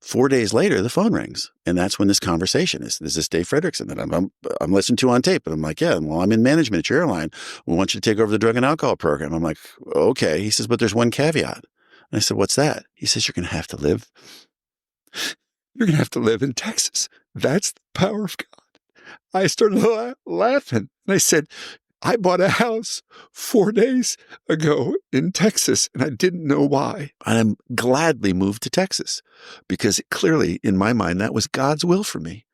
4 days later, the phone rings, and that's when this conversation is. This is Dave Fredrickson that I'm listening to on tape, and I'm like, yeah, well, I'm in management at your airline. We want you to take over the drug and alcohol program. I'm like, okay. He says, but there's one caveat. And I said, what's that? He says, you're going to have to live. You're going to have to live in Texas. That's the power of God. I started laughing, and I said, I bought a house 4 days ago in Texas, and I didn't know why. And I'm gladly moved to Texas because clearly, in my mind, that was God's will for me.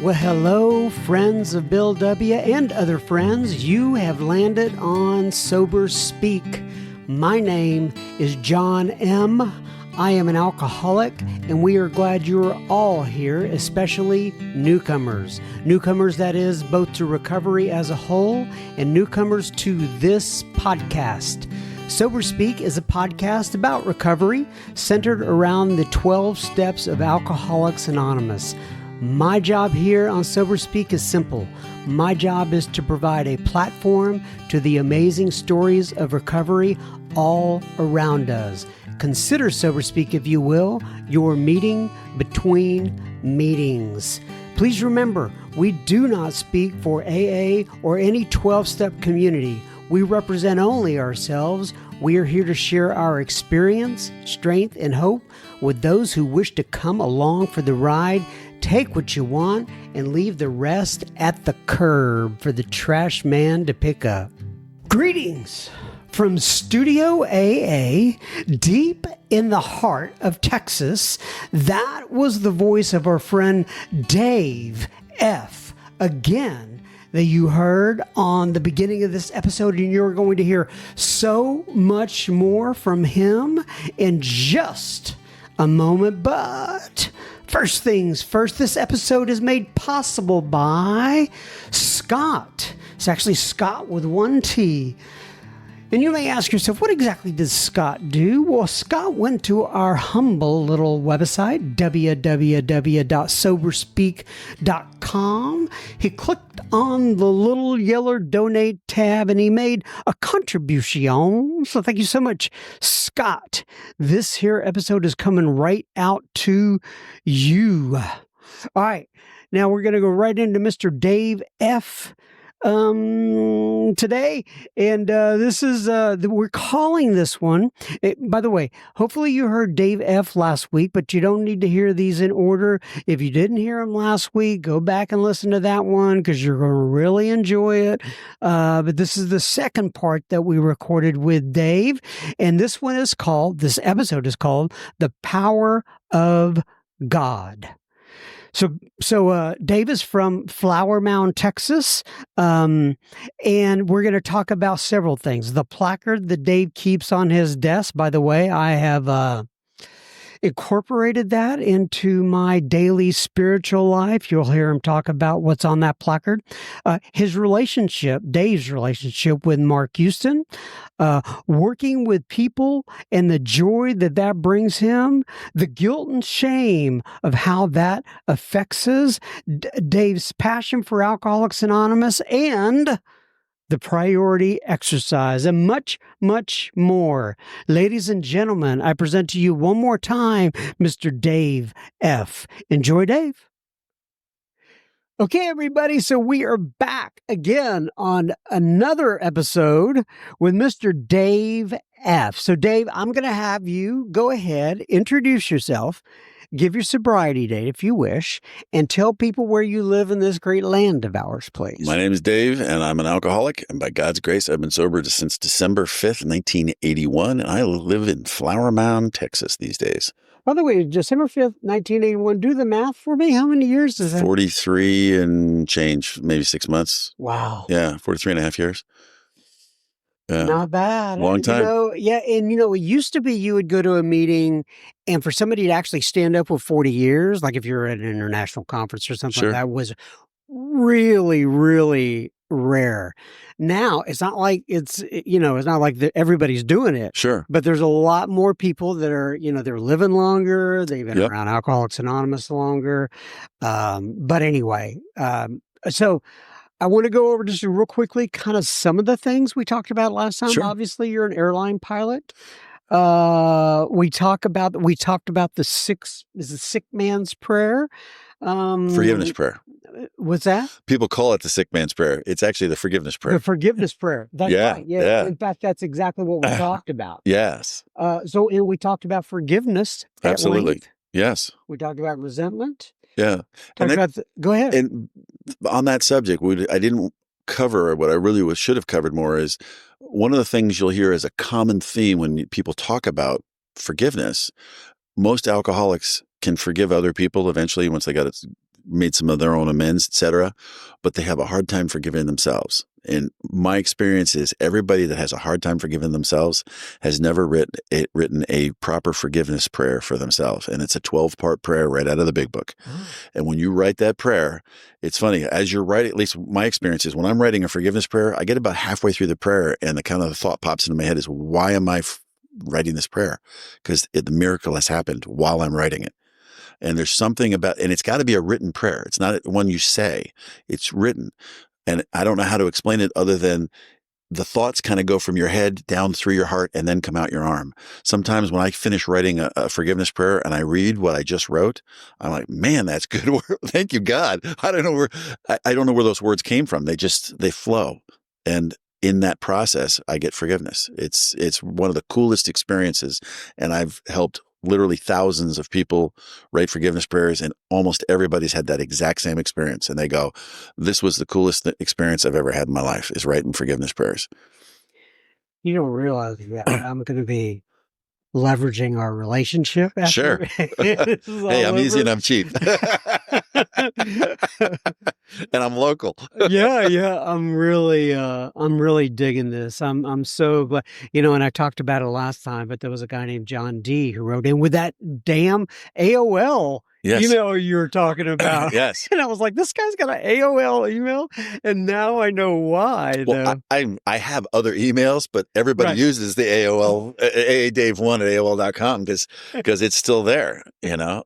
Well, hello, friends of Bill W. and other friends. You have landed on Sober Speak. My name is John M. I am an alcoholic, and we are glad you're all here, especially newcomers. Newcomers, that is, both to recovery as a whole and newcomers to this podcast. Sober Speak is a podcast about recovery centered around the 12 steps of Alcoholics Anonymous. My job here on Sober Speak is simple. My job is to provide a platform to the amazing stories of recovery all around us. Consider Sober Speak, if you will, your meeting between meetings. Please remember, we do not speak for AA or any 12-step community. We represent only ourselves. We are here to share our experience, strength, and hope with those who wish to come along for the ride. Take what you want and leave the rest at the curb for the trash man to pick up. Greetings from Studio AA, deep in the heart of Texas. That was the voice of our friend Dave F. Again, that you heard on the beginning of this episode, and you're going to hear so much more from him in just a moment. But first things first, this episode is made possible by Scott. It's actually Scott with one T. And you may ask yourself, what exactly does Scott do? Well, Scott went to our humble little website, www.soberspeak.com. He clicked on the little yellow donate tab and he made a contribution. So thank you so much, Scott. This here episode is coming right out to you. All right. Now we're going to go right into Mr. Dave F. Today, and this is we're calling this one, by the way, hopefully you heard Dave F last week, but you don't need to hear these in order. If you didn't hear him last week, go back and listen to that one because you're going to really enjoy it. But this is the second part that we recorded with Dave, and this episode is called The Power of God. So Dave is from Mound, Texas, and we're going to talk about several things. The placard that Dave keeps on his desk, by the way, I have incorporated that into my daily spiritual life. You'll hear him talk about what's on that placard. Dave's relationship with Mark Houston, working with people and the joy that brings him, the guilt and shame of how that affects us, Dave's passion for Alcoholics Anonymous, and the priority exercise, and much, much more. Ladies and gentlemen, I present to you one more time, Mr. Dave F. Enjoy, Dave. Okay, everybody, so we are back again on another episode with Mr. Dave F. So, Dave, I'm going to have you go ahead, introduce yourself, give your sobriety date if you wish, and tell people where you live in this great land of ours, please. My name is Dave, and I'm an alcoholic. And by God's grace, I've been sober since December 5th, 1981. And I live in Flower Mound, Texas these days. By the way, December 5th, 1981, do the math for me. How many years is that? 43 and change, maybe 6 months. Wow. Yeah, 43 and a half years. Yeah. Not bad. Long time. And it used to be you would go to a meeting and for somebody to actually stand up with 40 years, like if you're at an international conference or something like that, was really, really rare. Now, it's not like everybody's doing it. Sure. But there's a lot more people that are, they're living longer. They've been around Alcoholics Anonymous longer. But anyway, so I want to go over just real quickly, kind of some of the things we talked about last time. Sure. Obviously, you're an airline pilot. We talked about the sick man's prayer. Forgiveness prayer. What's that? People call it the sick man's prayer. It's actually the forgiveness prayer. The forgiveness prayer. That's Yeah, right. Yeah. yeah. In fact, that's exactly what we talked about. Yes. And we talked about forgiveness. At Absolutely. length. Yes. We talked about resentment. Yeah. Go ahead. And on that subject, I didn't cover what I really should have covered more is one of the things you'll hear as a common theme when people talk about forgiveness. Most alcoholics can forgive other people eventually once they made some of their own amends, etc. But they have a hard time forgiving themselves. And my experience is everybody that has a hard time forgiving themselves has never written a proper forgiveness prayer for themselves. And it's a 12-part prayer right out of the big book. Oh. And when you write that prayer, it's funny, as you're writing, at least my experience is when I'm writing a forgiveness prayer, I get about halfway through the prayer and the kind of thought pops into my head is, why am I writing this prayer? Because the miracle has happened while I'm writing it. And there's something about, and it's got to be a written prayer. It's not one you say, it's written. And I don't know how to explain it other than the thoughts kind of go from your head down through your heart and then come out your arm. Sometimes when I finish writing a forgiveness prayer and I read what I just wrote, I'm like, man, that's good work. Thank you, God. I don't know where those words came from. They flow. And in that process, I get forgiveness. It's one of the coolest experiences. And I've helped literally thousands of people write forgiveness prayers, and almost everybody's had that exact same experience. And they go, this was the coolest experience I've ever had in my life, is writing forgiveness prayers. You don't realize that I'm going to be leveraging our relationship after. Sure. Hey, I'm easy and I'm cheap. And I'm local. Yeah. I'm really digging this. I'm so glad, and I talked about it last time, but there was a guy named John D who wrote in with that damn AOL email you were talking about. Yes. And I was like, this guy's got an AOL email. And now I know why. Well, I have other emails, but everybody uses the AOL, aadave1 at AOL.com because it's still there, And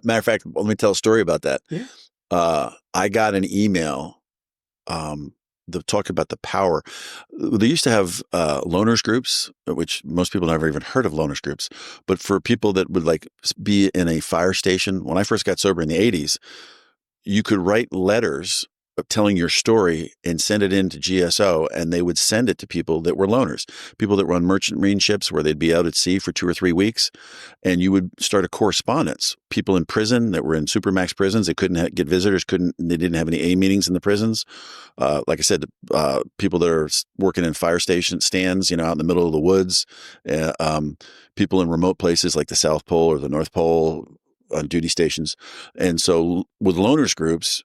matter of fact, let me tell a story about that. Yeah. I got an email that talked about the power. They used to have loners groups, which most people never even heard of loners groups. But for people that would be in a fire station, when I first got sober in the 80s, you could write letters telling your story and send it into GSO, and they would send it to people that were loners, people that were on merchant marine ships where they'd be out at sea for 2 or 3 weeks, and you would start a correspondence. People in prison that were in supermax prisons, they couldn't get visitors, they didn't have any A meetings in the prisons. Like I said, people that are working in fire station stands, out in the middle of the woods, people in remote places like the South Pole or the North Pole on duty stations. And so with loners groups,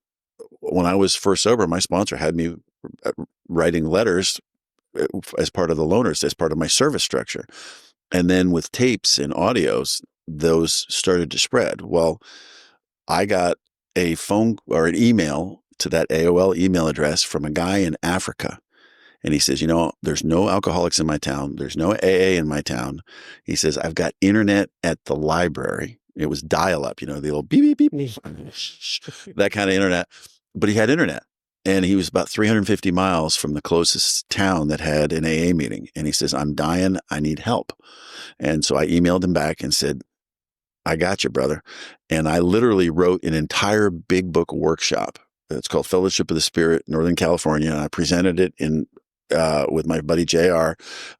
when I was first sober, my sponsor had me writing letters as part of the loners, as part of my service structure. And then with tapes and audios, those started to spread. Well, I got a phone or an email to that AOL email address from a guy in Africa. And he says, there's no alcoholics in my town. There's no AA in my town. He says, I've got internet at the library. It was dial-up, the old beep, beep, beep, that kind of internet. But he had internet, and he was about 350 miles from the closest town that had an AA meeting. And he says, I'm dying. I need help. And so I emailed him back and said, I got you, brother. And I literally wrote an entire big book workshop. It's called Fellowship of the Spirit, Northern California. And I presented it with my buddy JR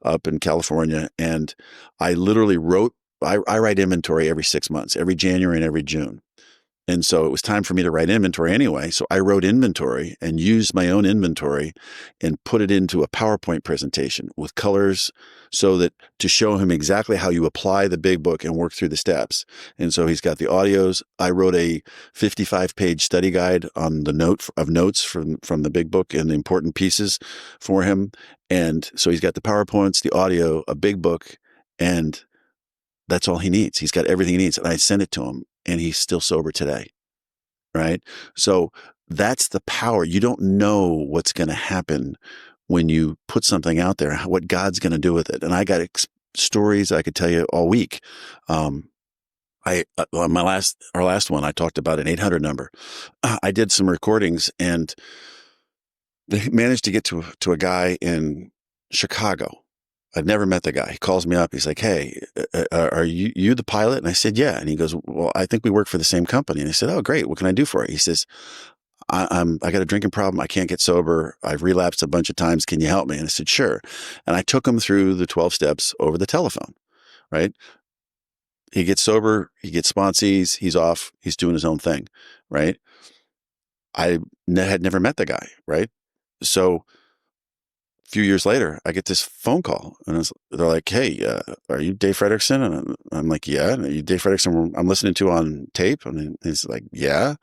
up in California. And I literally I write inventory every 6 months, every January and every June. And so it was time for me to write inventory anyway. So I wrote inventory and used my own inventory and put it into a PowerPoint presentation with colors so that to show him exactly how you apply the big book and work through the steps. And so he's got the audios. I wrote a 55-page study guide on the notes from the big book and the important pieces for him. And so he's got the PowerPoints, the audio, a big book, and that's all he needs. He's got everything he needs. And I sent it to him, and he's still sober today. Right? So that's the power. You don't know what's going to happen when you put something out there, what God's going to do with it. And I got stories I could tell you all week. I on our last one, I talked about an 800 number. I did some recordings and they managed to get to a guy in Chicago. I'd never met the guy. He calls me up. He's like, "Hey, are you the pilot?" And I said, "Yeah." And he goes, "Well, I think we work for the same company." And I said, "Oh, great. What can I do for you?" He says, I got a drinking problem. I can't get sober. I've relapsed a bunch of times. Can you help me?" And I said, "Sure." And I took him through the 12 steps over the telephone, right? He gets sober. He gets sponsees. He's off. He's doing his own thing, right? Had never met the guy, right? So a few years later, I get this phone call, and they're like, "Hey, are you Dave Fredrickson?" And I'm like, "Yeah." "And are you Dave Fredrickson I'm listening to on tape?" And he's like, "Yeah."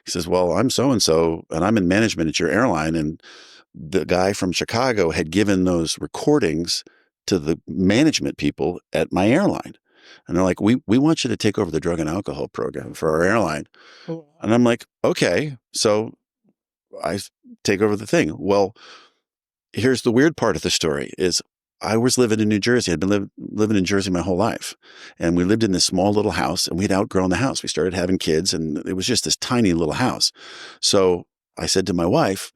He says, "Well, I'm so and so, and I'm in management at your airline." And the guy from Chicago had given those recordings to the management people at my airline. And they're like, we want you to take over the drug and alcohol program for our airline. And I'm like, okay. So I take over the thing. Well, here's the weird part of the story is I was living in New Jersey. I'd been living in Jersey my whole life. And we lived in this small little house and we'd outgrown the house. We started having kids and it was just this tiny little house. So I said to my wife,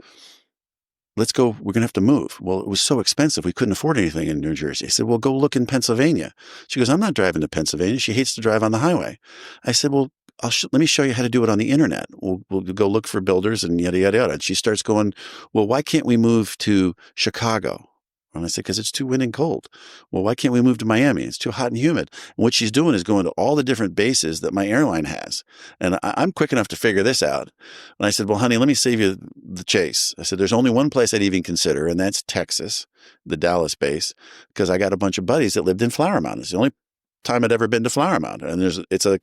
"Let's go. We're going to have to move." Well, it was so expensive. We couldn't afford anything in New Jersey. I said, "Well, go look in Pennsylvania." She goes, "I'm not driving to Pennsylvania." She hates to drive on the highway. I said, "Well, let me show you how to do it on the internet. We'll go look for builders and yada, yada, yada." And she starts going, "Well, why can't we move to Chicago?" And I said, "Because it's too windy and cold." "Well, why can't we move to Miami? It's too hot and humid." And what she's doing is going to all the different bases that my airline has. And I'm quick enough to figure this out. And I said, "Well, honey, let me save you the chase." I said, "There's only one place I'd even consider, and that's Texas, the Dallas base, because I got a bunch of buddies that lived in Flower Mound. It's the only time I'd ever been to Flower Mound. And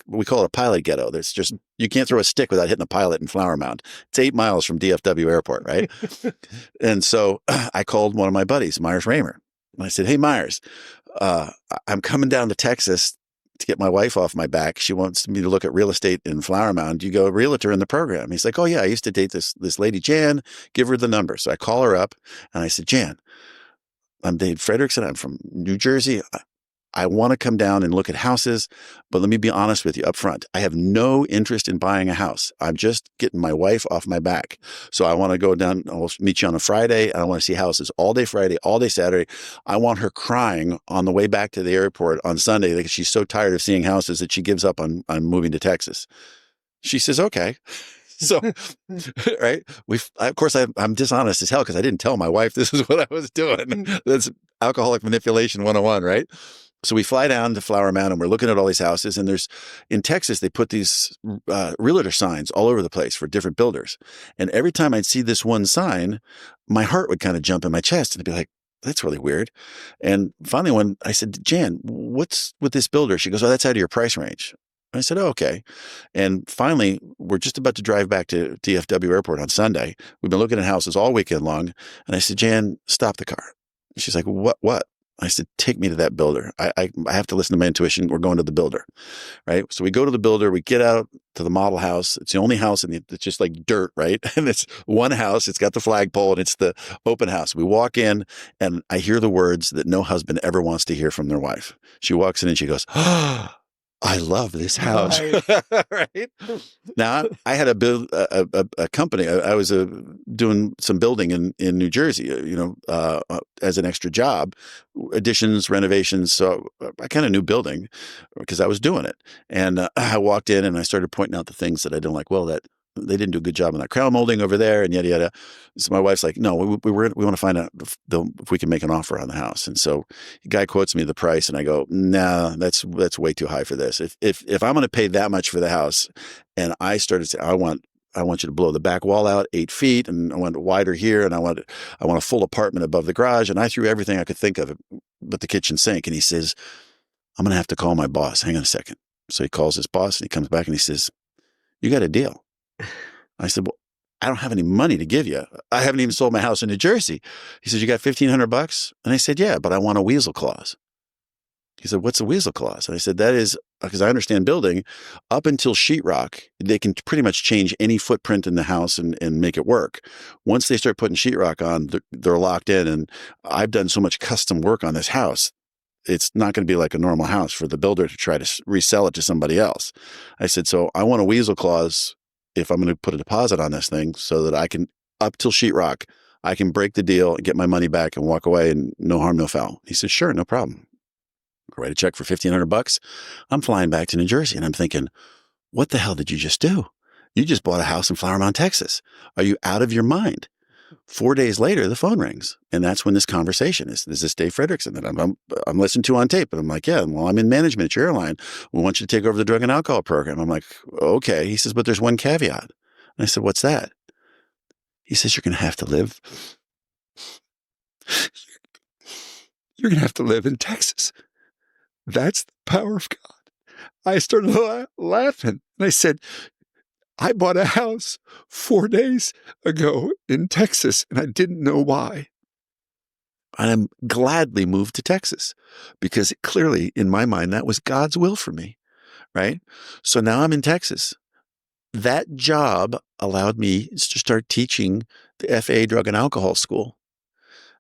we call it a pilot ghetto. There's just, you can't throw a stick without hitting a pilot in Flower Mound. It's 8 miles from DFW airport, right?" And so I called one of my buddies, Myers Raymer. And I said, "Hey, Myers, I'm coming down to Texas to get my wife off my back. She wants me to look at real estate in Flower Mound. You go a realtor in the program." He's like, "Oh yeah, I used to date this lady, Jan. Give her the number." So I call her up and I said, "Jan, I'm Dave Fredrickson. I'm from New Jersey. I want to come down and look at houses, but let me be honest with you up front. I have no interest in buying a house. I'm just getting my wife off my back. So I want to go down. I'll meet you on a Friday. I want to see houses all day Friday, all day Saturday. I want her crying on the way back to the airport on Sunday because she's so tired of seeing houses that she gives up on moving to Texas." She says, "Okay." So, right. Of course, I'm dishonest as hell because I didn't tell my wife this is what I was doing. That's alcoholic manipulation 101, right? So we fly down to Flower Mound and we're looking at all these houses. And in Texas, they put these realtor signs all over the place for different builders. And every time I'd see this one sign, my heart would kind of jump in my chest and I'd be like, "That's really weird." And finally, when I said, "Jan, what's with this builder?" She goes, "Oh, that's out of your price range." I said, "Oh, okay." And finally, we're just about to drive back to DFW airport on Sunday. We've been looking at houses all weekend long. And I said, "Jan, stop the car." She's like, What?" I said, "Take me to that builder. I have to listen to my intuition. We're going to the builder." Right. So we go to the builder, we get out to the model house. It's the only house it's just like dirt, right? And it's one house. It's got the flagpole and it's the open house. We walk in and I hear the words that no husband ever wants to hear from their wife. She walks in and she goes, "Oh, I love this house." Right. Right. Now I had a company. I was doing some building in New Jersey, as an extra job, additions, renovations. So I kind of knew building because I was doing it. And I walked in and I started pointing out the things that I didn't like. Well, that they didn't do a good job on that crown molding over there and yada, yada. So my wife's like, "No, we want to find out if we can make an offer on the house." And so the guy quotes me the price and I go, "Nah, that's way too high for this. If I'm going to pay that much for the house," and I started saying, I want you to blow the back wall out 8 feet and I want it wider here. And I want a full apartment above the garage. And I threw everything I could think of but the kitchen sink. And he says, "I'm going to have to call my boss. Hang on a second." So he calls his boss and he comes back and he says, "You got a deal." I said, "Well, I don't have any money to give you. I haven't even sold my house in New Jersey." He says, "You got $1,500? And I said, "Yeah, but I want a weasel clause." He said, "What's a weasel clause?" And I said, "That is, because I understand building, up until sheetrock, they can pretty much change any footprint in the house and make it work. Once they start putting sheetrock on, they're locked in. And I've done so much custom work on this house. it's not going to be like a normal house for the builder to try to resell it to somebody else. I said, so I want a weasel clause if I'm going to put a deposit on this thing so that I can, up till sheetrock, I can break the deal and get my money back and walk away and no harm, no foul. He said, sure, no problem. Write a check for $1,500. I'm flying back to New Jersey and I'm thinking, what the hell did you just do? You just bought a house in Flower Mound, Texas. Are you out of your mind? 4 days later, the phone rings. And that's when this conversation is. This is Dave Frederickson that I'm listening to on tape. And I'm like, yeah, well, I'm in management at your airline. We want you to take over the drug and alcohol program. I'm like, okay. He says, but there's one caveat. And I said, what's that? He says, you're going to have to live. You're going to have to live in Texas. That's the power of God. I started laughing. And I said, I bought a house 4 days ago in Texas, and I didn't know why. And I'm gladly moved to Texas because clearly, in my mind, that was God's will for me, right? So now I'm in Texas. That job allowed me to start teaching the FAA drug and alcohol school.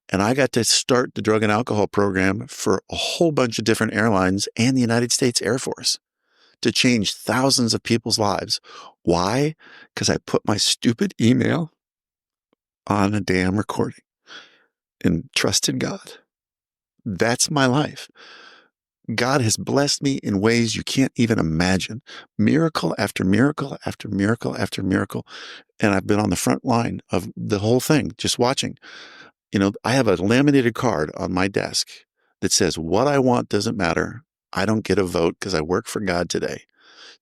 And I got to start the drug and alcohol program for a whole bunch of different airlines and the United States Air Force to change thousands of people's lives. Why? Because I put my stupid email on a damn recording and trusted God. That's my life. God has blessed me in ways you can't even imagine. Miracle after miracle after miracle after miracle. And I've been on the front line of the whole thing, just watching. You know, I have a laminated card on my desk that says, what I want doesn't matter. I don't get a vote because I work for God today.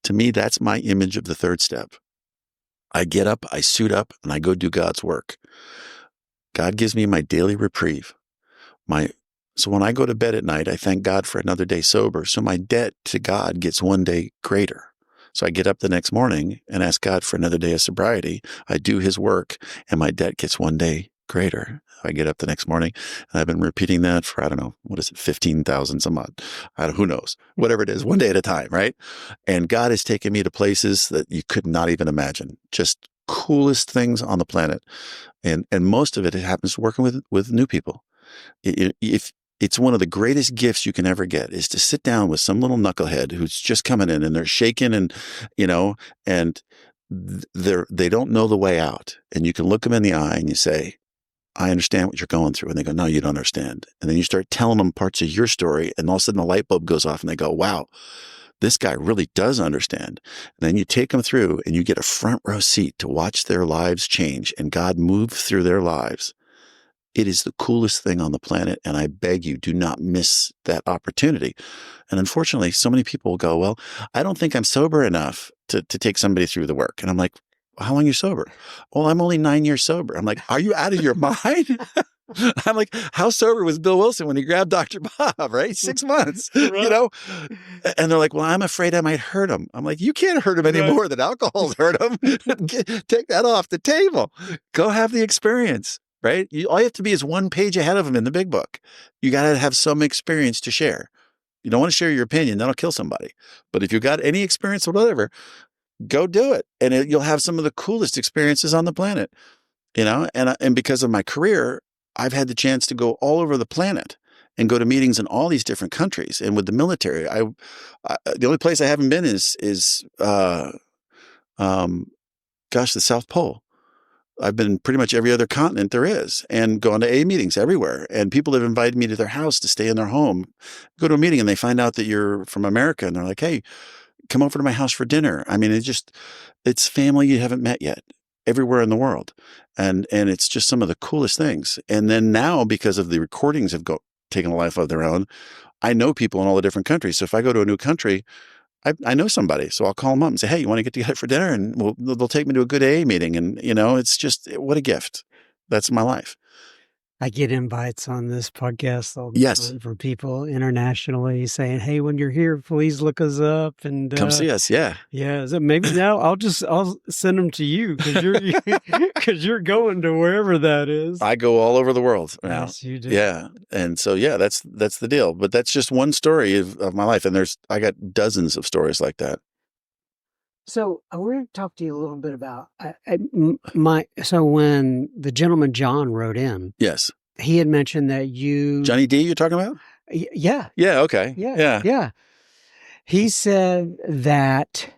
To me, that's my image of the third step. I get up, I suit up, and I go do God's work. God gives me my daily reprieve. So when I go to bed at night, I thank God for another day sober. So my debt to God gets one day greater. So I get up the next morning and ask God for another day of sobriety. I do his work and my debt gets one day greater. I get up the next morning and I've been repeating that for, I don't know, 15,000 some odd. Who knows? Whatever it is, one day at a time, right? And God has taken me to places that you could not even imagine. Just coolest things on the planet. And most of it happens working with new people. If it's one of the greatest gifts you can ever get is to sit down with some little knucklehead who's just coming in and they're shaking and, and they don't know the way out. And you can look them in the eye and you say, I understand what you're going through. And they go, no, you don't understand. And then you start telling them parts of your story and all of a sudden the light bulb goes off and they go, wow, this guy really does understand. And then you take them through and you get a front row seat to watch their lives change and God move through their lives. It is the coolest thing on the planet. And I beg you, do not miss that opportunity. And unfortunately, so many people will go, well, I don't think I'm sober enough to take somebody through the work. And I'm like, how long are you sober? Well, I'm only 9 years sober. I'm like, are you out of your mind? I'm like, how sober was Bill Wilson when he grabbed Dr. Bob, right? 6 months, Right. And they're like, well, I'm afraid I might hurt him. I'm like, you can't hurt him any more than alcohol's hurt him. Take that off the table. Go have the experience, right? All you have to be is 1 page ahead of him in the big book. You got to have some experience to share. You don't want to share your opinion. That'll kill somebody. But if you've got any experience or whatever, go do it. And you'll have some of the coolest experiences on the planet, and because of my career, I've had the chance to go all over the planet and go to meetings in all these different countries. And with the military, the only place I haven't been is the South Pole. I've been pretty much every other continent there is and gone to AA meetings everywhere. And people have invited me to their house to stay in their home, go to a meeting and they find out that you're from America and they're like, hey, come over to my house for dinner. I mean, it's family you haven't met yet everywhere in the world. And it's just some of the coolest things. And then now, because of the recordings have taken a life of their own, I know people in all the different countries. So if I go to a new country, I know somebody. So I'll call them up and say, hey, you want to get together for dinner? And they'll take me to a good AA meeting. And, it's just, what a gift. That's my life. I get invites on this podcast all the time from people internationally saying, hey, when you're here, please look us up and come see us. Yeah. Yeah. So maybe now I'll send them to you because you're going to wherever that is. I go all over the world now. Yes, you do. Yeah. And so, yeah, that's the deal. But that's just one story of my life. And I got dozens of stories like that. So I want to talk to you a little bit about so when the gentleman John wrote in, yes, he had mentioned that Johnny D, you're talking about? Yeah, Yeah. Okay. yeah, Yeah. yeah. He said that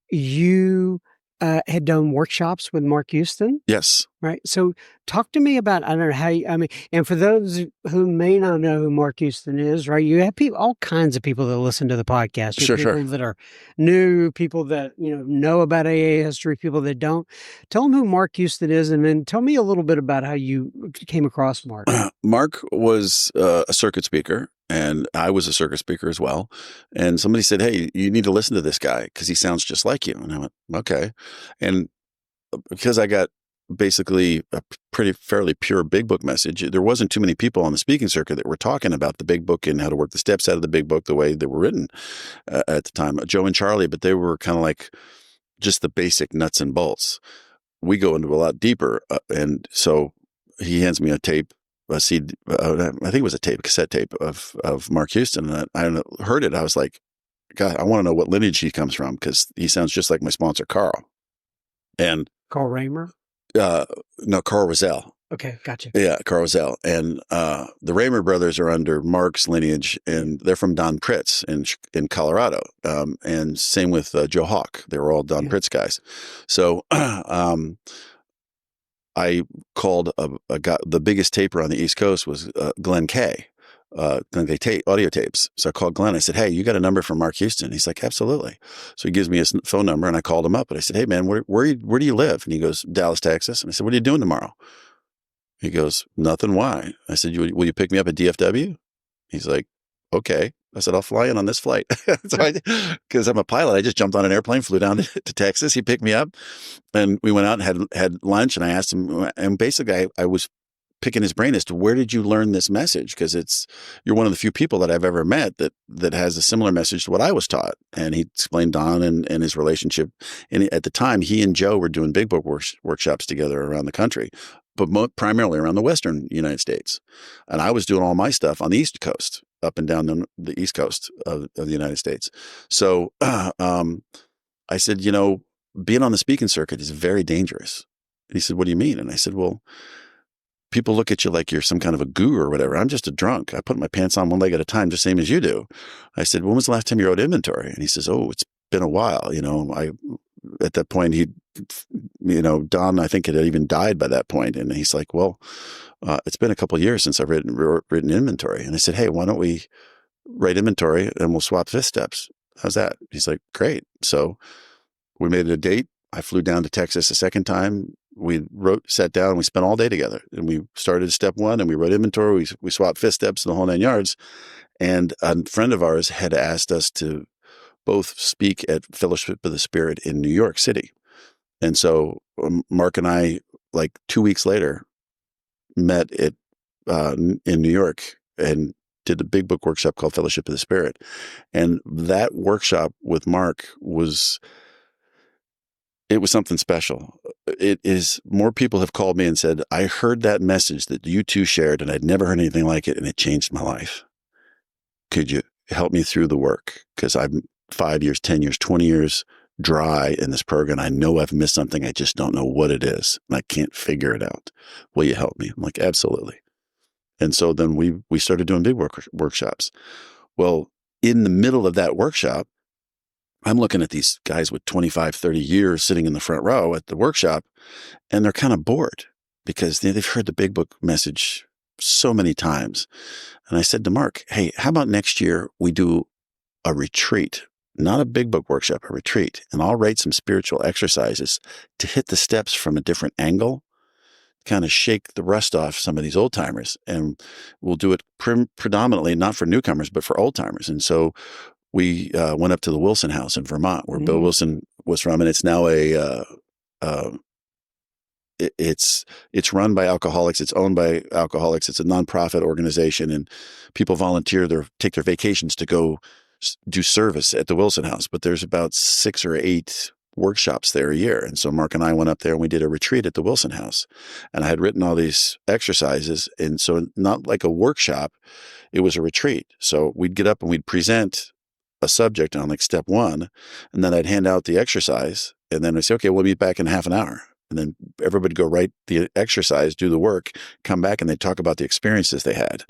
you had done workshops with Mark Houston. Yes. Right. So talk to me about, I don't know how you, I mean, and for those who may not know who Mark Houston is, right? You have people, all kinds of people that listen to the podcast. You have Sure. Sure. people that are new, people that, know about AA history, people that don't. Tell them who Mark Houston is, and then tell me a little bit about how you came across Mark. Mark was a circuit speaker, and I was a circuit speaker as well. And somebody said, "Hey, you need to listen to this guy because he sounds just like you." And I went, "Okay." And because I got basically a pretty fairly pure big book message, there wasn't too many people on the speaking circuit that were talking about the big book and how to work the steps out of the big book the way they were written at the time. Joe and Charlie, but they were kind of like just the basic nuts and bolts. We go into a lot deeper, and so he hands me a tape, a CD. I think it was a cassette tape of Mark Houston, and I heard it. I was like, God, I want to know what lineage he comes from because he sounds just like my sponsor, Carl. And Carl Raymer? no, Carl Roselle. Okay, gotcha. Yeah, Carl Roselle. And the Raymer brothers are under Mark's lineage, and they're from Don Pritz in Colorado. And same with Joe Hawk. They were all Don Pritz guys. So I called a guy, the biggest taper on the East Coast was Glenn Kay. Glenn Kay audio tapes. So I called Glenn. I said, "Hey, you got a number from Mark Houston?" He's like, "Absolutely." So he gives me his phone number, and I called him up. And I said, "Hey, man, where do you live?" And he goes, "Dallas, Texas." And I said, "What are you doing tomorrow?" He goes, "Nothing. Why?" I said, "Will you pick me up at DFW?" He's like, "Okay." I said, "I'll fly in on this flight." Because I'm a pilot, I just jumped on an airplane, flew down to Texas. He picked me up, and we went out and had lunch. And I asked him, and basically, I was picking his brain as to where did you learn this message? Because you're one of the few people that I've ever met that has a similar message to what I was taught. And he explained Don and his relationship. And at the time, he and Joe were doing big book workshops together around the country, but primarily around the Western United States. And I was doing all my stuff on the East Coast, up and down the East Coast of the United States. So I said, being on the speaking circuit is very dangerous. And he said, "What do you mean?" And I said, "Well, people look at you like you're some kind of a guru or whatever. I'm just a drunk. I put my pants on one leg at a time, just same as you do." I said, "When was the last time you wrote inventory?" And he says, "Oh, it's been a while." At that point, Don, I think, had even died by that point. And he's like, "Well, it's been a couple of years since I've written inventory." And I said, "Hey, why don't we write inventory and we'll swap fifth steps? How's that?" He's like, "Great." So we made it a date. I flew down to Texas a second time. We sat down, and we spent all day together, and we started step one, and we wrote inventory. We swapped fifth steps, the whole 9 yards. And a friend of ours had asked us to both speak at Fellowship of the Spirit in New York City. And so Mark and I, like 2 weeks later, met in New York and did a big book workshop called Fellowship of the Spirit. And that workshop with Mark was something special. It is, more people have called me and said, "I heard that message that you two shared and I'd never heard anything like it, and it changed my life. Could you help me through the work? Because I'm 5 years, 10 years, 20 years dry in this program. I know I've missed something. I just don't know what it is. And I can't figure it out. Will you help me?" I'm like, "Absolutely." And so then we started doing big workshops. Well, in the middle of that workshop, I'm looking at these guys with 25, 30 years sitting in the front row at the workshop, and they're kind of bored because they've heard the big book message so many times. And I said to Mark, "Hey, how about next year we do a retreat, not a big book workshop, a retreat, and I'll write some spiritual exercises to hit the steps from a different angle, kind of shake the rust off some of these old timers. And we'll do it predominantly not for newcomers, but for old timers." And so we went up to the Wilson House in Vermont, where Bill Wilson was from, and it's now it's run by alcoholics. It's owned by alcoholics. It's a nonprofit organization, and people volunteer take their vacations to go do service at the Wilson House. But there's about 6 or 8 workshops there a year. And so Mark and I went up there and we did a retreat at the Wilson House, and I had written all these exercises. And so not like a workshop, it was a retreat. So we'd get up and we'd present a subject on like step one, and then I'd hand out the exercise, and then I'd say, "Okay, we'll be back in half an hour." And then everybody go write the exercise, do the work, come back, and they talk about the experiences they had.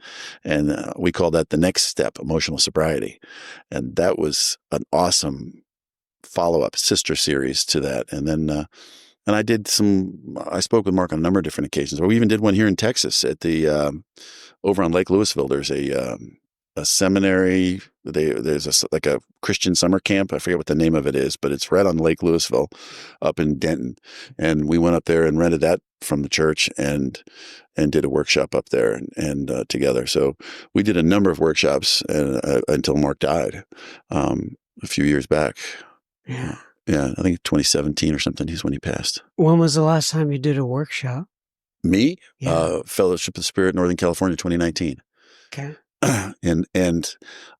And we call that the next step, emotional sobriety. And that was an awesome follow-up sister series to that. And then, and I spoke with Mark on a number of different occasions. We even did one here in Texas at over on Lake Louisville. There's a seminary. There's like a Christian summer camp. I forget what the name of it is, but it's right on Lake Louisville up in Denton. And we went up there and rented that from the church and did a workshop up there and together. So we did a number of workshops until Mark died a few years back. Yeah. Yeah, I think 2017 or something is when he passed. When was the last time you did a workshop? Me? Yeah. Fellowship of the Spirit, Northern California, 2019. Okay. And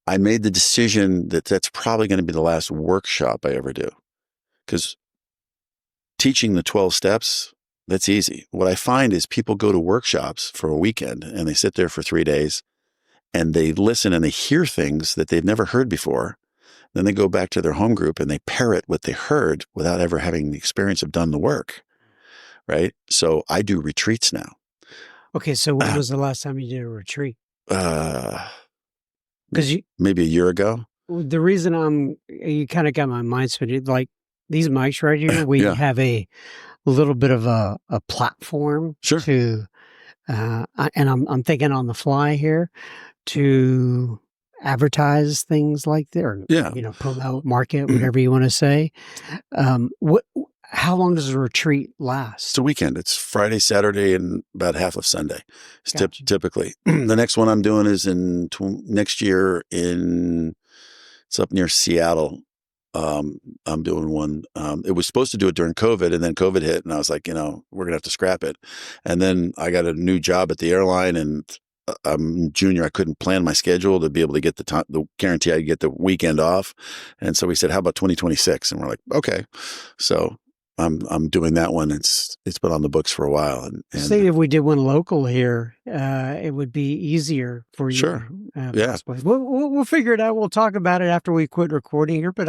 I made the decision that that's probably going to be the last workshop I ever do. Because teaching the 12 steps, that's easy. What I find is people go to workshops for a weekend and they sit there for 3 days and they listen and they hear things that they've never heard before. Then they go back to their home group and they parrot what they heard without ever having the experience of done the work. Right? So I do retreats now. Okay. So when was the last time you did a retreat? Because maybe a year ago. The reason you kind of got my mind spinning, like these mics right here, we have a little bit of a platform to, and I'm thinking on the fly here to advertise things like that, or promote, market, whatever you want to say. How long does a retreat last? It's a weekend. It's Friday, Saturday, and about half of Sunday. It's typically. The next one I'm doing is in next year it's up near Seattle. I'm doing one. It was supposed to do it during COVID, and then COVID hit, and I was like, we're gonna have to scrap it. And then I got a new job at the airline, and I'm junior. I couldn't plan my schedule to be able to get the guarantee I'd get the weekend off. And so we said, how about 2026? And we're like, okay. So I'm doing that one. It's been on the books for a while. And say if we did one local here, it would be easier for you. Sure. Yeah. We'll figure it out. We'll talk about it after we quit recording here. But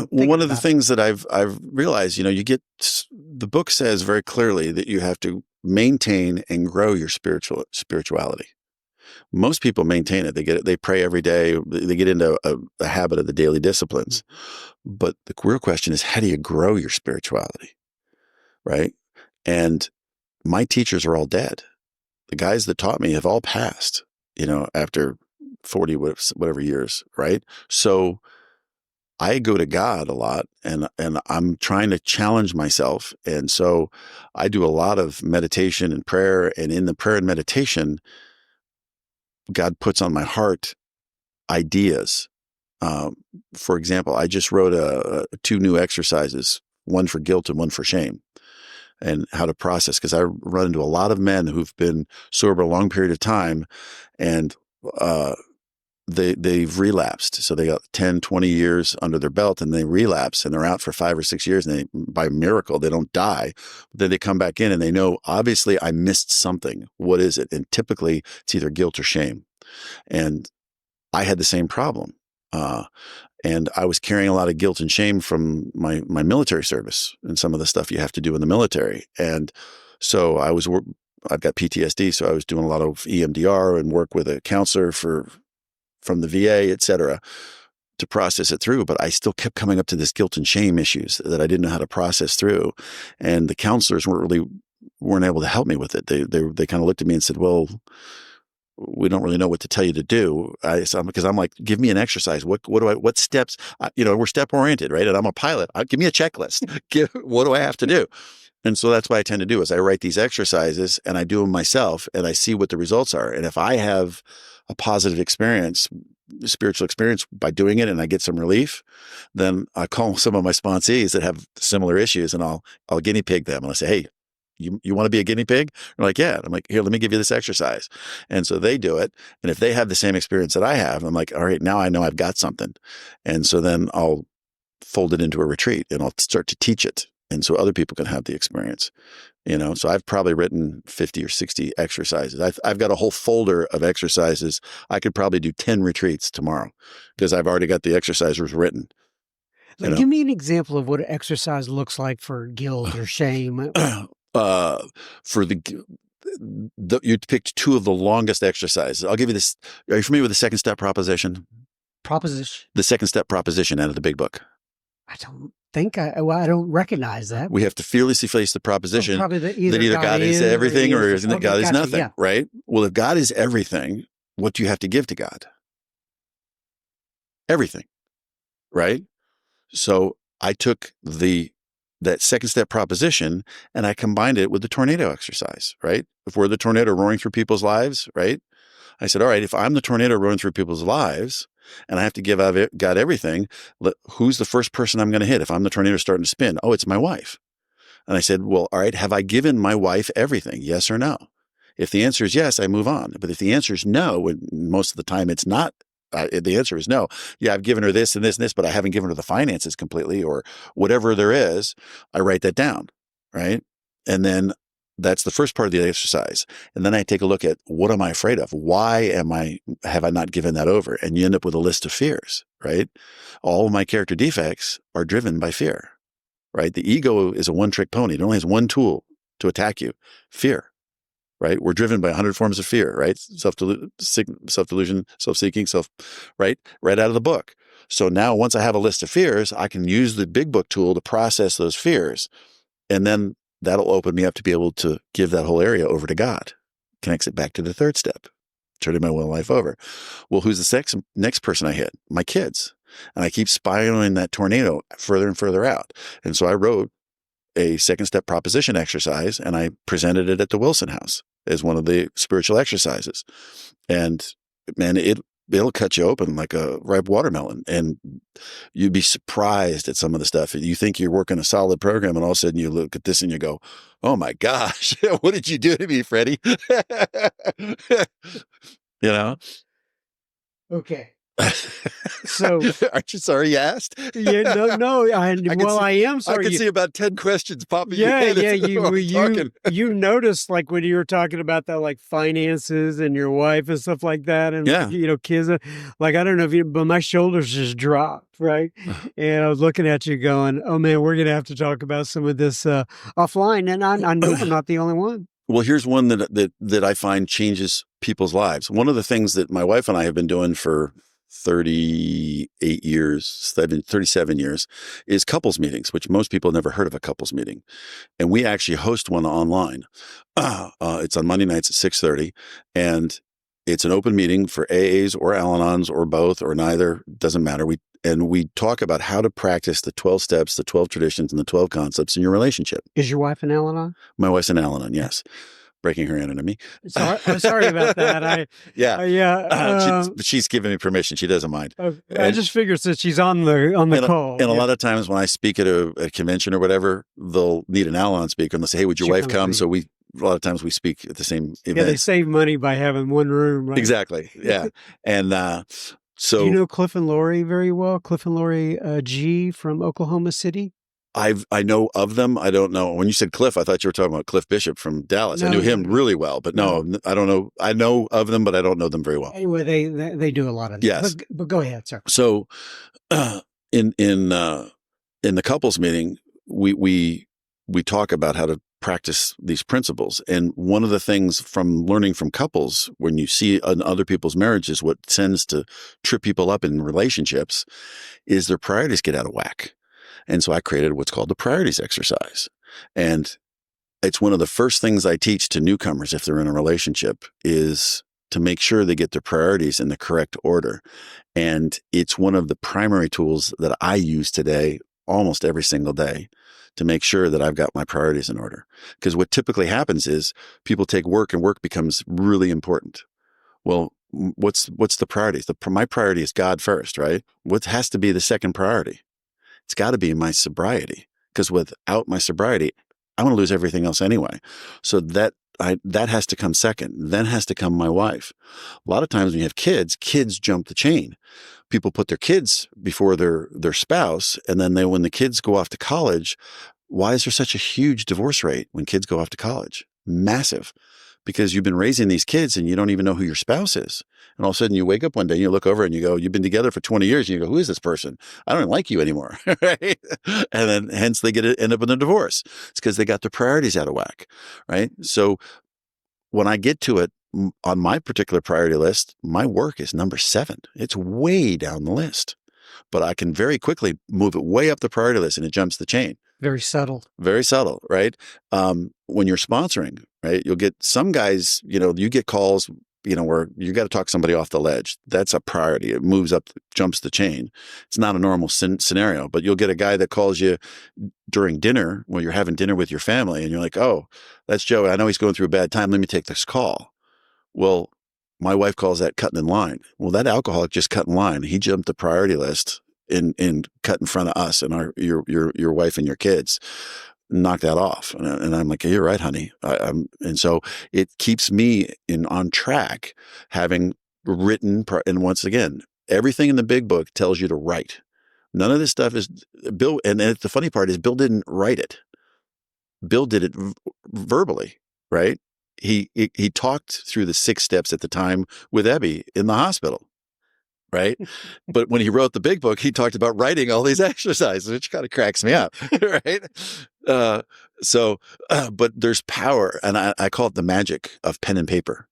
one of the things that I've realized, the book says very clearly that you have to maintain and grow your spirituality. Most people maintain it. They pray every day. They get into a habit of the daily disciplines. But the real question is, how do you grow your spirituality? Right? And my teachers are all dead. The guys that taught me have all passed, after 40 whatever years, right? So I go to God a lot and I'm trying to challenge myself. And so I do a lot of meditation and prayer. And in the prayer and meditation, God puts on my heart ideas. For example, I just wrote 2 new exercises, one for guilt and one for shame, and how to process. Because I run into a lot of men who've been sober a long period of time, and they've relapsed. So they got 10, 20 years under their belt, and they relapse, and they're out for 5 or 6 years, and by miracle, they don't die. But then they come back in, and they know, obviously, I missed something. What is it? And typically, it's either guilt or shame. And I had the same problem. And I was carrying a lot of guilt and shame from my military service and some of the stuff you have to do in the military. And so I've got PTSD. So I was doing a lot of EMDR and work with a counselor from the VA, et cetera, to process it through. But I still kept coming up to this guilt and shame issues that I didn't know how to process through. And the counselors weren't able to help me with it. They kind of looked at me and said, well, we don't really know what to tell you to do. Because I'm like, give me an exercise. What steps, we're step oriented, right? And I'm a pilot. Give me a checklist. What do I have to do? And so that's what I tend to do is I write these exercises and I do them myself and I see what the results are. And if I have a positive experience, spiritual experience by doing it and I get some relief, then I call some of my sponsees that have similar issues and I'll guinea pig them. And I say, hey, you want to be a guinea pig? They're like, yeah. I'm like, here, let me give you this exercise. And so they do it. And if they have the same experience that I have, I'm like, all right, now I know I've got something. And so then I'll fold it into a retreat and I'll start to teach it. And so other people can have the experience, so I've probably written 50 or 60 exercises. I've got a whole folder of exercises. I could probably do 10 retreats tomorrow because I've already got the exercises written. You know? Give me an example of what an exercise looks like for guilt or shame. For you picked two of the longest exercises. I'll give you this. Are you familiar with the second step proposition? Proposition. The second step proposition out of the big book. I don't think I don't recognize that. We have to fearlessly face the proposition probably that either God is everything or okay, God is gotcha, nothing, yeah. right? Well, if God is everything, what do you have to give to God? Everything, right? So I took that second step proposition and I combined it with the tornado exercise, right? If we're the tornado roaring through people's lives, right? I said, all right, if I'm the tornado roaring through people's lives and I have to give God everything, who's the first person I'm going to hit? If I'm the tornado starting to spin, oh, it's my wife. And I said, well, all right, have I given my wife everything? Yes or no? If the answer is yes, I move on. But if the answer is no, and most of the time it's not, the answer is no. Yeah, I've given her this and this and this, but I haven't given her the finances completely or whatever there is. I write that down, right? And then that's the first part of the exercise. And then I take a look at what am I afraid of? Why have I not given that over? And you end up with a list of fears, right? All of my character defects are driven by fear, right? The ego is a one-trick pony. It only has one tool to attack you, fear. Right? We're driven by 100 forms of fear, right? Self-delusion, self-seeking, right? Right out of the book. So now once I have a list of fears, I can use the big book tool to process those fears. And then that'll open me up to be able to give that whole area over to God. Connects it back to the third step, turning my will and life over. Well, who's the next person I hit? My kids. And I keep spiraling that tornado further and further out. And so I wrote a second step proposition exercise and I presented it at the Wilson House as one of the spiritual exercises. And man, it'll cut you open like a ripe watermelon. And you'd be surprised at some of the stuff. You think you're working a solid program and all of a sudden you look at this and you go, oh my gosh, what did you do to me, Freddie? You know? Okay. So aren't you sorry you asked? Yeah, no. I am sorry. I can see about 10 questions popping. Yeah. You noticed like when you were talking about that, like finances and your wife and stuff like that, and kids. Like I don't know but my shoulders just dropped, right? And I was looking at you, going, "Oh man, we're gonna have to talk about some of this offline." And I know I'm not the only one. Well, here's one that I find changes people's lives. One of the things that my wife and I have been doing for 38 years, 37 years, is couples meetings, which most people have never heard of a couples meeting. And we actually host one online. It's on Monday nights at 6:30. And it's an open meeting for AAs or Al-Anons or both or neither. Doesn't matter. We talk about how to practice the 12 steps, the 12 traditions, and the 12 concepts in your relationship. Is your wife an Al-Anon? My wife's an Al-Anon, yes. Breaking her anonymity. I'm sorry about that. She's giving me permission. She doesn't mind. I just figured since she's on the call. And a lot of times when I speak at a convention or whatever, they'll need an Al-Anon speaker and they'll say, hey, would your wife come? So a lot of times we speak at the same event. Yeah, they save money by having one room. Right? Exactly. Yeah. And so. Do you know Cliff and Lori very well? Cliff and Lori G from Oklahoma City? I know of them. I don't know. When you said Cliff, I thought you were talking about Cliff Bishop from Dallas. I knew him really well, but no, I don't know. I know of them, but I don't know them very well. Anyway, they do a lot of that. Yes. But go ahead, sir. So in the couples meeting, we talk about how to practice these principles. And one of the things from learning from couples, when you see in other people's marriages, what tends to trip people up in relationships is their priorities get out of whack. And so I created what's called the priorities exercise. And it's one of the first things I teach to newcomers if they're in a relationship is to make sure they get their priorities in the correct order. And it's one of the primary tools that I use today, almost every single day, to make sure that I've got my priorities in order. Because what typically happens is people take work and work becomes really important. Well, what's the priorities? My priority is God first, right? What has to be the second priority? It's got to be my sobriety, because without my sobriety, I'm going to lose everything else anyway. So that has to come second. Then has to come my wife. A lot of times when you have kids jump the chain. People put their kids before their spouse, and then when the kids go off to college, why is there such a huge divorce rate when kids go off to college? Massive. because you've been raising these kids and you don't even know who your spouse is. And all of a sudden you wake up one day and you look over and you go, you've been together for 20 years. And you go, who is this person? I don't like you anymore. Right. And then hence they end up in a divorce. It's because they got their priorities out of whack. Right. So when I get to it on my particular priority list, my work is number 7. It's way down the list, but I can very quickly move it way up the priority list and it jumps the chain. Very subtle. Very subtle, right? When you're sponsoring, right, you'll get some guys, you get calls, where you got to talk somebody off the ledge. That's a priority. It moves up, jumps the chain. It's not a normal scenario, but you'll get a guy that calls you during dinner when you're having dinner with your family and you're like, oh, that's Joe. I know he's going through a bad time. Let me take this call. Well, my wife calls that cutting in line. Well, that alcoholic just cut in line. He jumped the priority list and cut in front of us and your wife and your kids. Knock that off. And I'm like, yeah, you're right, honey. And so it keeps me on track, having written. And once again, everything in the big book tells you to write. None of this stuff is Bill. And the funny part is Bill didn't write it. Bill did it verbally, right? He talked through the 6 steps at the time with Ebby in the hospital. Right. But when he wrote the big book, he talked about writing all these exercises, which kind of cracks me up. Right. But there's power. And I call it the magic of pen and paper.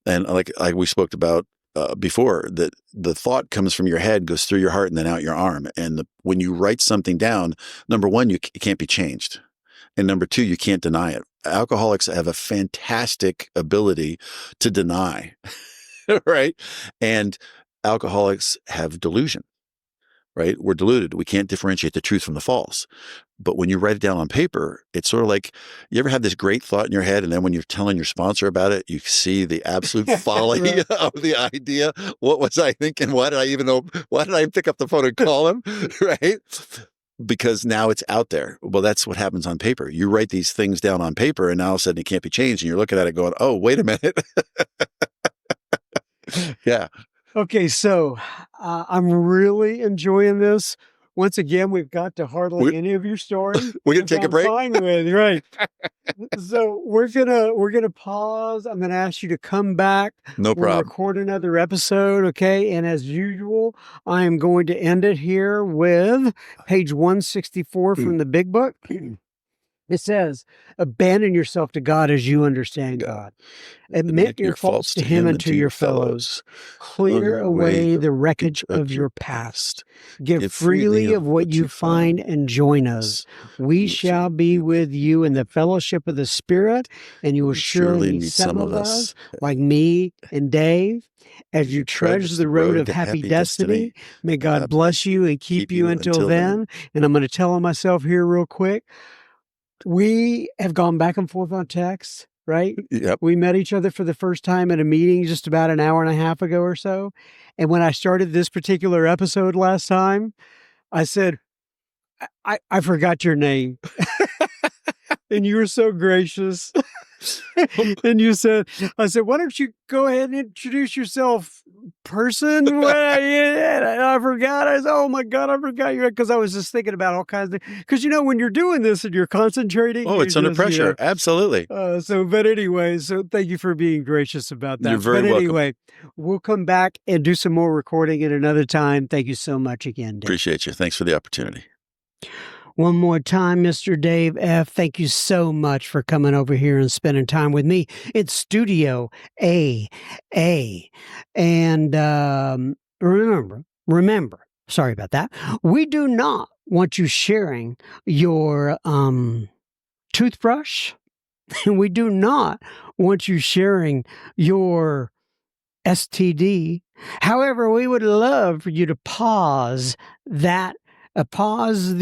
And like we spoke about before, that the thought comes from your head, goes through your heart and then out your arm. And when you write something down, number one, it can't be changed. And number 2, you can't deny it. Alcoholics have a fantastic ability to deny. Right. And alcoholics have delusion, right? We're deluded. We can't differentiate the truth from the false. But when you write it down on paper, it's sort of like, you ever have this great thought in your head, and then when you're telling your sponsor about it, you see the absolute folly Right. of the idea. What was I thinking? Why did I even know? Why did I pick up the phone and call him? Right? Because now it's out there. Well, that's what happens on paper. You write these things down on paper, and now all of a sudden it can't be changed. And you're looking at it going, oh, wait a minute. Yeah. Okay, so I'm really enjoying this. Once again, we've got to hardly any of your story. We're gonna take a break. Fine with right. So we're gonna pause. I'm gonna ask you to come back. No We'll problem. record another episode, okay? And as usual, I am going to end it here with page 164 from the big book. It says, abandon yourself to God as you understand God. Admit your faults to him and to your fellows. Clear away the wreckage of your past. Give freely of what you find and join us. We shall be with you in the fellowship of the Spirit, and you will surely meet some of us, like me and Dave, as you trudge the road of happy destiny. May God bless you and keep you until then. And I'm going to tell myself here real quick. We have gone back and forth on text, right? Yep. We met each other for the first time at a meeting just about an hour and a half ago or so. And when I started this particular episode last time, I said, I forgot your name. And you were so gracious. And you said, I said, why don't you go ahead and introduce yourself, person? I forgot. I said, oh my God, I forgot you, because I was just thinking about all kinds of things. Because when you're doing this and you're concentrating. Oh, it's under pressure. Absolutely. But anyway, so thank you for being gracious about that. You're very welcome. Anyway, we'll come back and do some more recording at another time. Thank you so much again, Dave. Appreciate you. Thanks for the opportunity. One more time, Mr. Dave F., thank you so much for coming over here and spending time with me in Studio A. And remember, sorry about that, we do not want you sharing your toothbrush, and we do not want you sharing your STD. However, we would love for you to pause that. Pause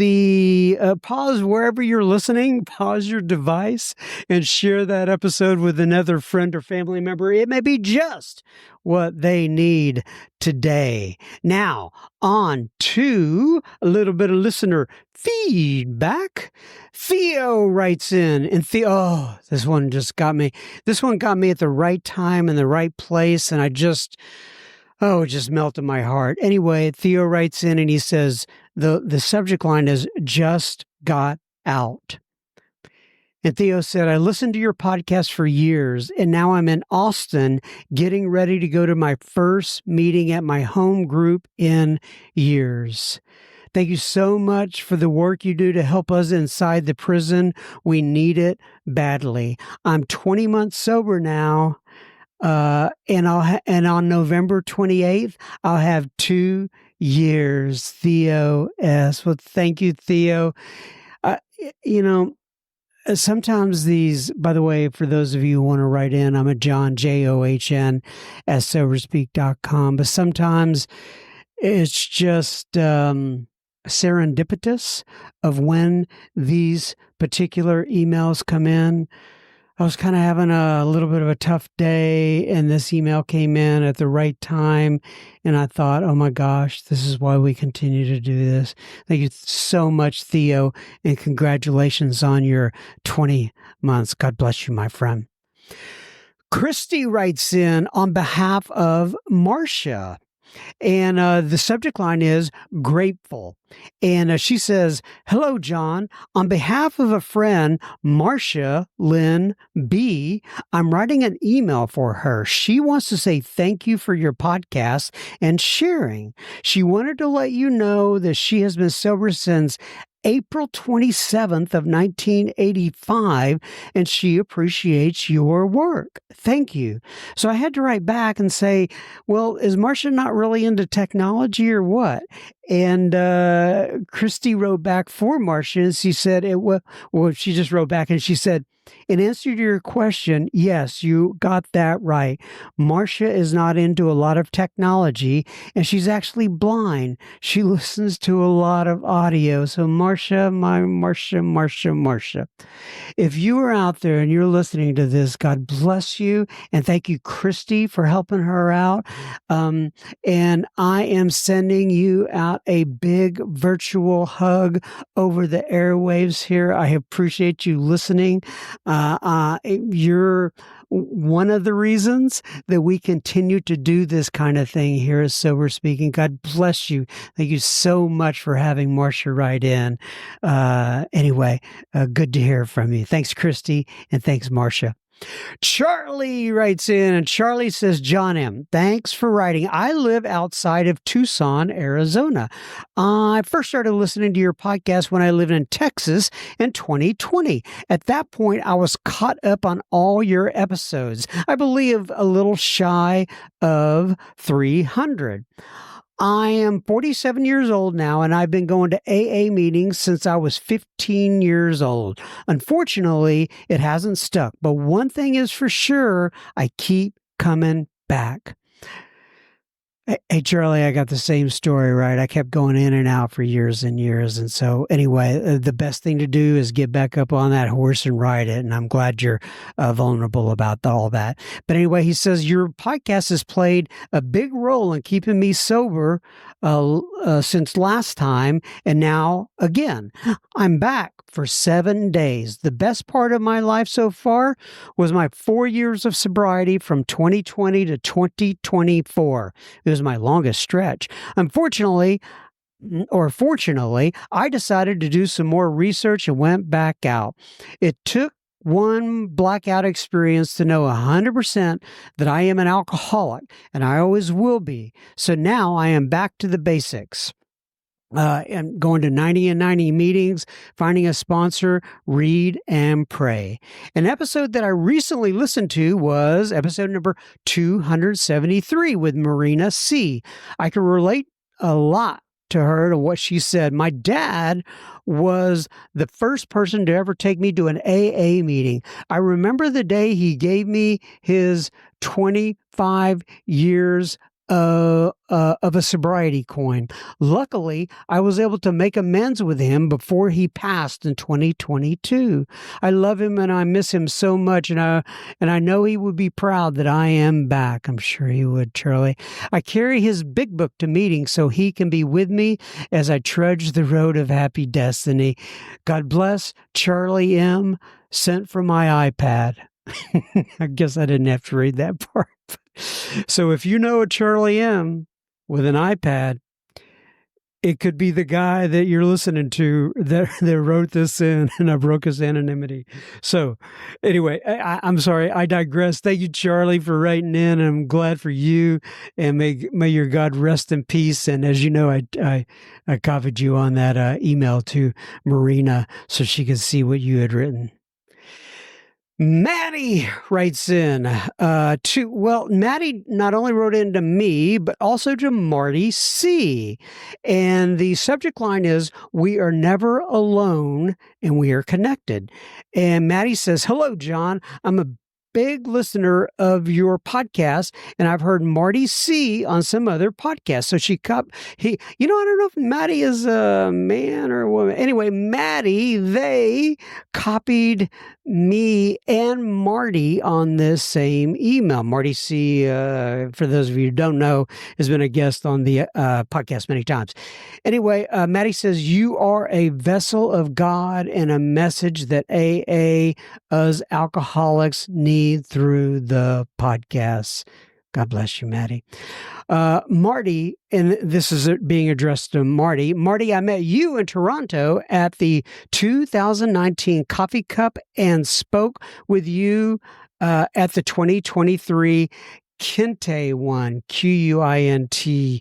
wherever you're listening, pause your device, and share that episode with another friend or family member. It may be just what they need today. Now, on to a little bit of listener feedback. Theo writes in, and this one just got me. This one got me at the right time and the right place, and it just melted my heart. Anyway, Theo writes in and he says, the subject line is just got out. And Theo said, I listened to your podcast for years, and now I'm in Austin getting ready to go to my first meeting at my home group in years. Thank you so much for the work you do to help us inside the prison. We need it badly. I'm 20 months sober now, and on November 28th, I'll have 2 years. Theo S. Well, thank you, Theo. Uh, you know, sometimes these, by the way, for those of you who want to write in, I'm a John, John, at soberspeak.com. But sometimes it's just serendipitous of when these particular emails come in. I was kind of having a little bit of a tough day, and this email came in at the right time. And I thought, oh my gosh, this is why we continue to do this. Thank you so much, Theo, and congratulations on your 20 months. God bless you, my friend. Christy writes in on behalf of Marcia. And the subject line is grateful. And she says, hello, John. On behalf of a friend, Marcia Lynn B., I'm writing an email for her. She wants to say thank you for your podcast and sharing. She wanted to let you know that she has been sober since April 27th of 1985, and she appreciates your work. Thank you. So I had to write back and say, well, is Marcia not really into technology or what? And Christy wrote back for Marcia, and she said, she just wrote back and she said, in answer to your question, yes, you got that right. Marcia is not into a lot of technology, and she's actually blind. She listens to a lot of audio. So Marcia, Marcia. If you are out there and you're listening to this, God bless you. And thank you, Christy, for helping her out. And I am sending you out a big virtual hug over the airwaves here. I appreciate you listening. You're one of the reasons that we continue to do this kind of thing here at Sober Speaking. God bless you. Thank you so much for having Marcia write in. Anyway, good to hear from you. Thanks, Christy, and thanks, Marcia. Charlie writes in, and Charlie says, John M., thanks for writing. I live outside of Tucson, Arizona. I first started listening to your podcast when I lived in Texas in 2020. At that point, I was caught up on all your episodes. I believe a little shy of 300. I am 47 years old now, and I've been going to AA meetings since I was 15 years old. Unfortunately, it hasn't stuck, but one thing is for sure, I keep coming back. Hey, Charlie, I got the same story, right? I kept going in and out for years and years. And so anyway, the best thing to do is get back up on that horse and ride it. And I'm glad you're vulnerable about all that. But anyway, he says, your podcast has played a big role in keeping me sober since last time. And now again, I'm back for 7 days. The best part of my life so far was my 4 years of sobriety from 2020 to 2024. It was my longest stretch. Unfortunately, or fortunately, I decided to do some more research and went back out. It took one blackout experience to know 100% that I am an alcoholic, and I always will be. So now I am back to the basics. And going to 90 and 90 meetings, finding a sponsor, read and pray. An episode that I recently listened to was episode number 273 with Marina C. I can relate a lot to her, to what she said. My dad was the first person to ever take me to an AA meeting. I remember the day he gave me his 25 years of a sobriety coin. Luckily, I was able to make amends with him before he passed in 2022. I love him and I miss him so much, and I know he would be proud that I am back. I'm sure he would, Charlie. I carry his big book to meetings so he can be with me as I trudge the road of happy destiny. God bless, Charlie M., sent from my iPad. I guess I didn't have to read that part. So if you know a Charlie M. with an iPad, It could be the guy that you're listening to that wrote this in, and I broke his anonymity. So, anyway, I'm sorry. I digress. Thank you, Charlie, for writing in. I'm glad for you, and may your God rest in peace. And as you know, I copied you on that email to Marina so she could see what you had written. Maddie writes in Maddie not only wrote in to me, but also to Marty C. And the subject line is, "We are never alone and we are connected." And Maddie says, "Hello, John. I'm a big listener of your podcast, and I've heard Marty C on some other podcasts." So I don't know if Maddie is a man or a woman. Anyway, Maddie, they copied me and Marty on this same email. Marty C, for those of you who don't know, has been a guest on the podcast many times. Anyway, Maddie says, "You are a vessel of God and a message that AA, us alcoholics, need through the podcast." God bless you, Maddie. Marty, and this is being addressed to Marty. Marty, I met you in Toronto at the 2019 Coffee Cup and spoke with you at the 2023 Kinte one, Quinte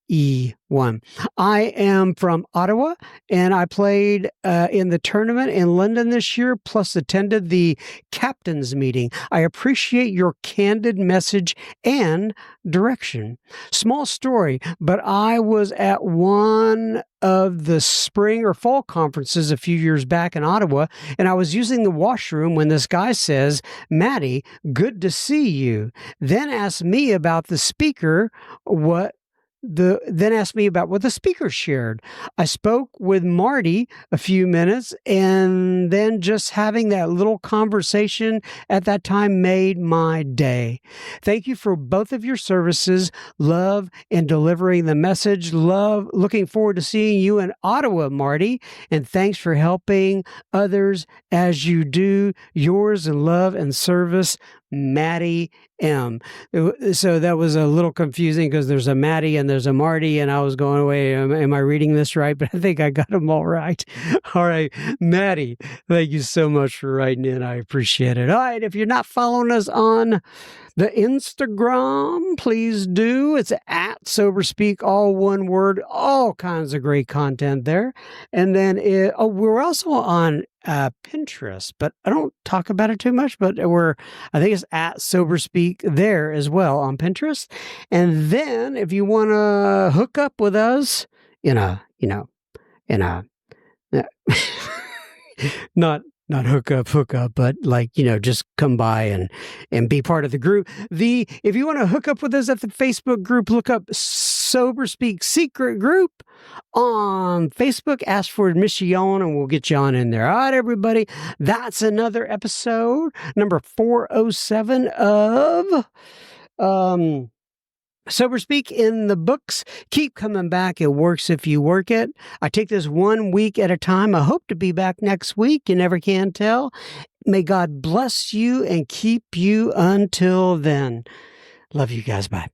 E1. I am from Ottawa, and I played in the tournament in London this year, plus attended the captain's meeting. I appreciate your candid message and direction. Small story, but I was at one of the spring or fall conferences a few years back in Ottawa, and I was using the washroom when this guy says, "Maddie, good to see you." Then asked me about the speaker, then asked me about what the speaker shared. I spoke with Marty a few minutes, and then just having that little conversation at that time made my day. Thank you for both of your services. Love in delivering the message. Looking forward to seeing you in Ottawa, Marty. And thanks for helping others as you do yours in love and service, Maddie M. So that was a little confusing because there's a Maddie and there's a Marty, and I was going, wait, am I reading this right? But I think I got them all right. All right, Maddie, thank you so much for writing in. I appreciate it. All right, if you're not following us on the Instagram, please do. It's at SoberSpeak, all one word, all kinds of great content there. And then we're also on Pinterest, but I don't talk about it too much, but I think it's at SoberSpeak there as well on Pinterest. And then if you want to hook up with us not hook up, but just come by and be part of the group. If you want to hook up with us at the Facebook group, look up SoberSpeak Secret Group on Facebook. Ask for Mission and we'll get you on in there. All right, everybody. That's another episode, number 407 of SoberSpeak in the books. Keep coming back. It works if you work it. I take this 1 week at a time. I hope to be back next week. You never can tell. May God bless you and keep you until then. Love you guys. Bye.